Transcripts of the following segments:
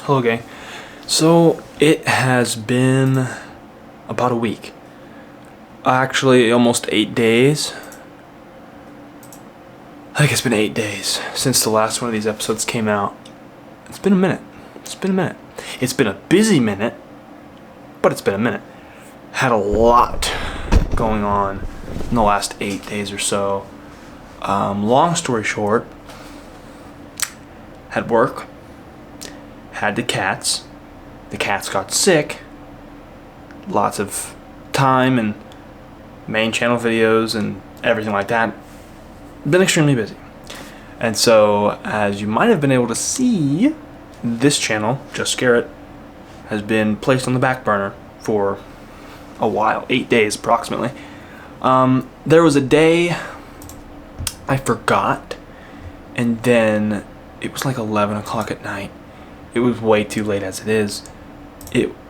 Hello gang. So it has been about a week. Actually almost 8 days. I think it's been 8 days since the last one of these episodes came out. It's been a minute. It's been a minute. It's been a busy minute, but it's been a minute. Had a lot going on in the last 8 days or so. Long story short, had work, had the cats got sick, lots of time and main channel videos and everything like that. Been extremely busy. And so, as you might have been able to see, this channel, Just Garrett, has been placed on the back burner for a while, 8 days approximately. There was a day I forgot, and then it was like 11 o'clock at night. It was way too late as it is.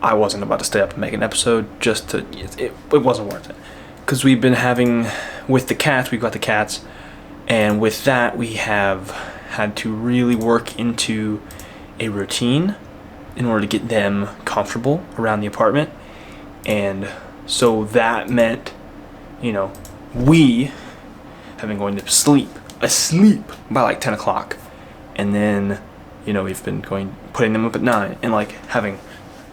I wasn't about to stay up and make an episode just to, it wasn't worth it. Because we've been having, with the cats, we've got the cats, and with that we have had to really work into a routine in order to get them comfortable around the apartment. And so that meant, we have been going to asleep by like 10 o'clock. And then, we've been putting them up at 9 and like having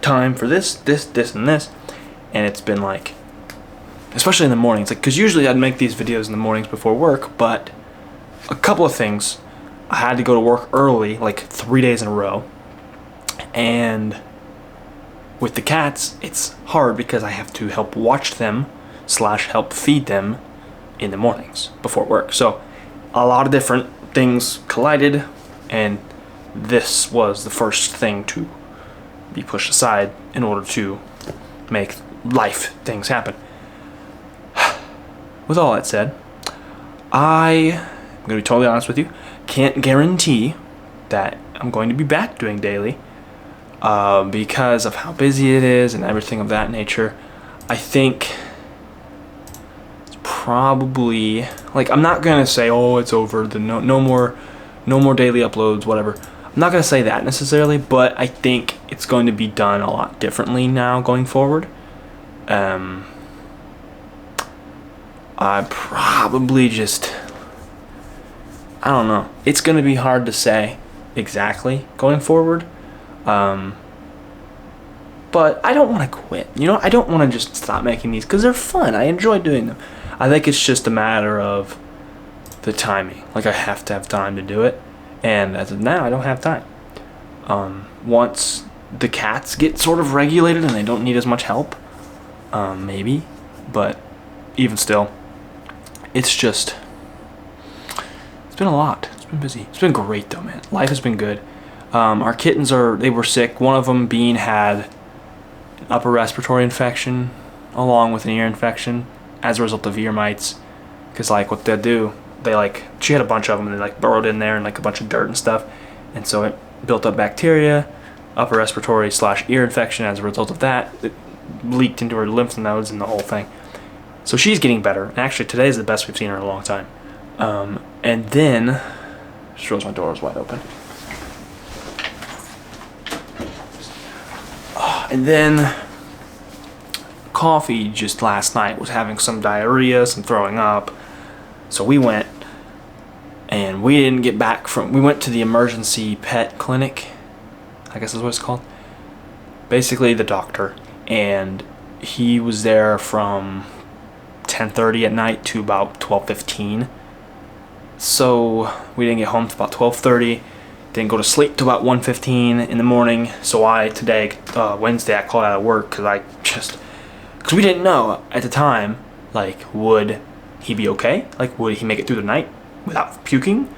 time for this, and this. And it's been like, especially in the mornings, like, because usually I'd make these videos in the mornings before work, but a couple of things. I had to go to work early, like 3 days in a row. And with the cats, it's hard because I have to help watch them / help feed them in the mornings before work. So a lot of different things collided, and this was the first thing to be pushed aside in order to make life things happen. With all that said, I'm going to be totally honest with you, can't guarantee that I'm going to be back doing daily because of how busy it is and everything of that nature. I think it's probably, like, I'm not going to say, oh, it's over, no more daily uploads, whatever. I'm not going to say that necessarily, but I think it's going to be done a lot differently now going forward. I probably just, I don't know. It's going to be hard to say exactly going forward. But I don't want to quit. I don't want to just stop making these because they're fun. I enjoy doing them. I think it's just a matter of the timing. Like, I have to have time to do it. And as of now, I don't have time. Once the cats get sort of regulated and they don't need as much help, maybe. But even still, it's been a lot. It's been busy. It's been great though, man. Life has been good. Our kittens they were sick. One of them, Bean, had an upper respiratory infection along with an ear infection as a result of ear mites. Because like what they do, she had a bunch of them and they like burrowed in there and like a bunch of dirt and stuff. And so it built up bacteria, upper respiratory / ear infection. As a result of that, it leaked into her lymph nodes and the whole thing. So she's getting better. And actually today is the best we've seen her in a long time. And then, just realized my door was wide open. And then, Coffee just last night was having some diarrhea, some throwing up. So we went, and we didn't get back we went to the emergency pet clinic, I guess is what it's called. Basically the doctor, and he was there from 10:30 at night to about 12:15. So we didn't get home till about 12:30. Didn't go to sleep till about 1:15 in the morning. So today, Wednesday, I called out of work because we didn't know at the time, like, would he be okay? Like, would he make it through the night without puking?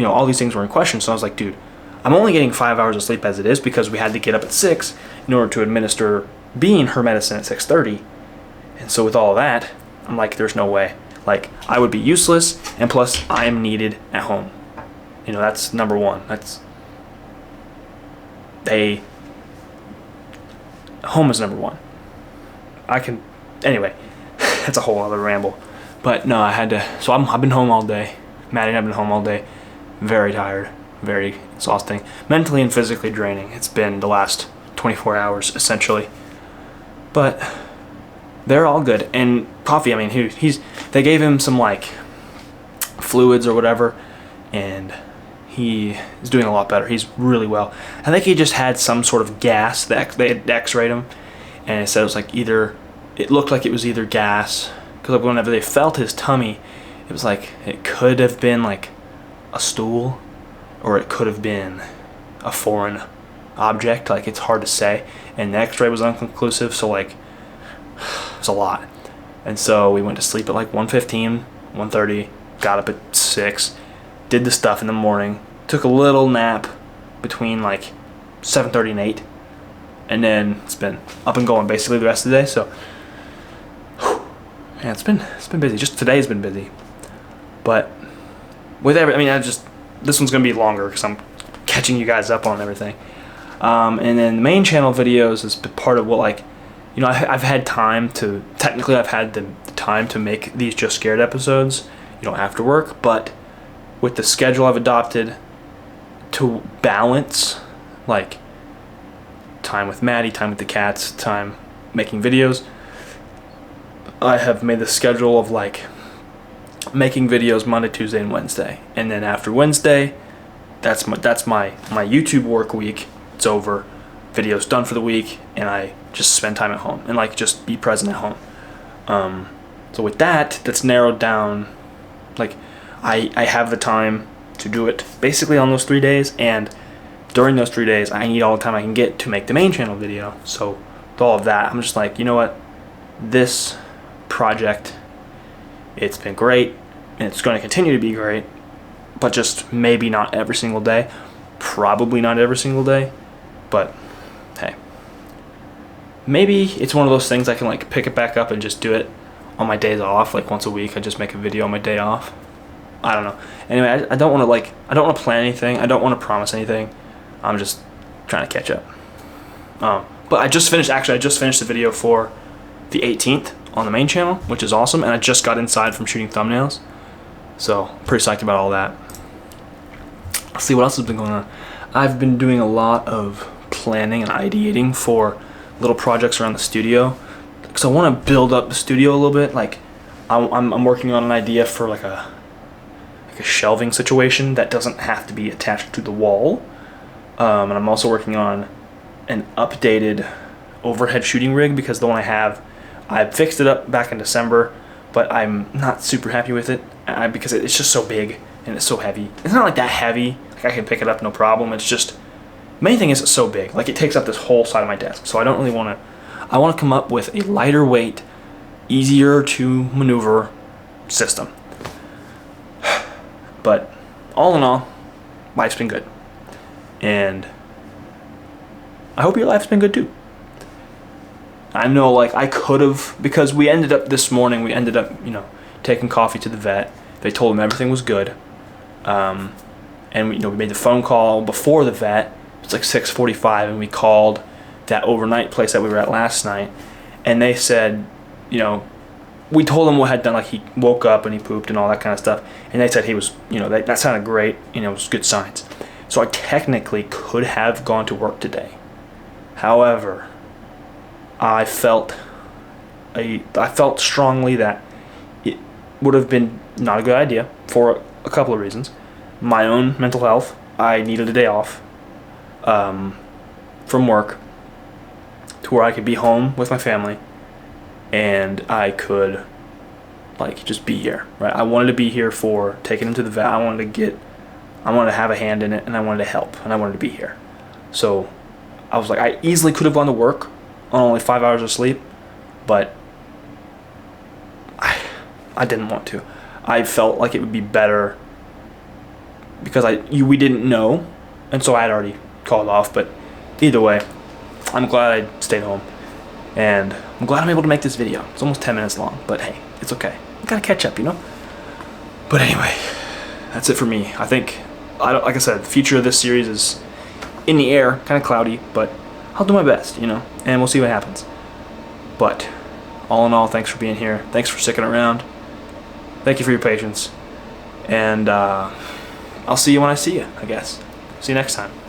All these things were in question. So I was like, dude, I'm only getting 5 hours of sleep as it is because we had to get up at 6 in order to administer Bean her medicine at 6:30. And so with all of that, I'm like, there's no way. Like, I would be useless, and plus, I am needed at home. That's number one. Home is number one. Anyway, that's a whole other ramble. But no, I had to, so I've been home all day. Maddie and I've been home all day. Very tired. very exhausting, mentally and physically draining. It's been the last 24 hours essentially, but they're all good. And Coffee, I mean, they gave him some like fluids or whatever, and he is doing a lot better. He's really well. I think he just had some sort of gas. They had x-rayed him, and it said it was like it looked like it was either gas, because like whenever they felt his tummy, it was like it could have been like a stool, or it could have been a foreign object. Like, it's hard to say, and the x-ray was inconclusive, so like it was a lot. And so we went to sleep at like 1:15, 1:30, got up at 6, did the stuff in the morning, took a little nap between like 7:30 and 8, and then it's been up and going basically the rest of the day. So yeah, it's been busy. Just today's been busy, but with this one's gonna be longer because I'm catching you guys up on everything. And then the main channel videos is part of what, like, you know, I've had time to, technically I've had the time to make these Just Scared episodes, you know, after work, but with the schedule I've adopted to balance, like, time with Maddie, time with the cats, time making videos, I have made the schedule of like making videos Monday, Tuesday, and Wednesday, and then after Wednesday, that's my YouTube work week. It's over, videos done for the week, and I just spend time at home and like just be present at home. So with that's narrowed down. Like, I have the time to do it basically on those 3 days, and during those 3 days, I need all the time I can get to make the main channel video. So with all of that, I'm just like, you know what, this project, it's been great, and it's going to continue to be great, but just maybe not every single day, probably not every single day, but hey, maybe it's one of those things I can like pick it back up and just do it on my days off, like once a week I just make a video on my day off. I don't know. Anyway, I don't want to plan anything, I don't want to promise anything, I'm just trying to catch up. But I just finished the video for the 18th on the main channel, which is awesome, and I just got inside from shooting thumbnails, so pretty psyched about all that. Let's see what else has been going on. I've been doing a lot of planning and ideating for little projects around the studio, because I want to build up the studio a little bit. Like, I'm working on an idea for like a shelving situation that doesn't have to be attached to the wall, and I'm also working on an updated overhead shooting rig, because the one I fixed it up back in December, but I'm not super happy with it because it's just so big and it's so heavy. It's not like that heavy, like I can pick it up no problem. It's just, main thing is it's so big, like it takes up this whole side of my desk. So I don't really want to, I want to come up with a lighter weight, easier to maneuver system. But all in all, life's been good, and I hope your life's been good too. I know, like, I could have, because this morning we ended up, you know, taking Coffee to the vet. They told him everything was good. And we made the phone call before the vet. It's like 6:45, and we called that overnight place that we were at last night, and they said, you know, we told them what had done, like he woke up and he pooped and all that kind of stuff, and they said he was, you know, that sounded great, you know, it was good signs. So I technically could have gone to work today. However, I felt strongly that it would have been not a good idea for a couple of reasons. My own mental health, I needed a day off from work to where I could be home with my family, and I could like just be here, right? I wanted to be here for taking him to the vet. I wanted to have a hand in it, and I wanted to help, and I wanted to be here. So I was like, I easily could have gone to work on only 5 hours of sleep, but I didn't want to. I felt like it would be better because we didn't know, and so I had already called off. But either way, I'm glad I stayed home, and I'm glad I'm able to make this video. It's almost 10 minutes long, but hey, it's okay. I gotta catch up, you know? But anyway, that's it for me. I think, like I said, the future of this series is in the air, kind of cloudy, but I'll do my best, you know, and we'll see what happens. But all in all, thanks for being here. Thanks for sticking around. Thank you for your patience. And I'll see you when I see you, I guess. See you next time.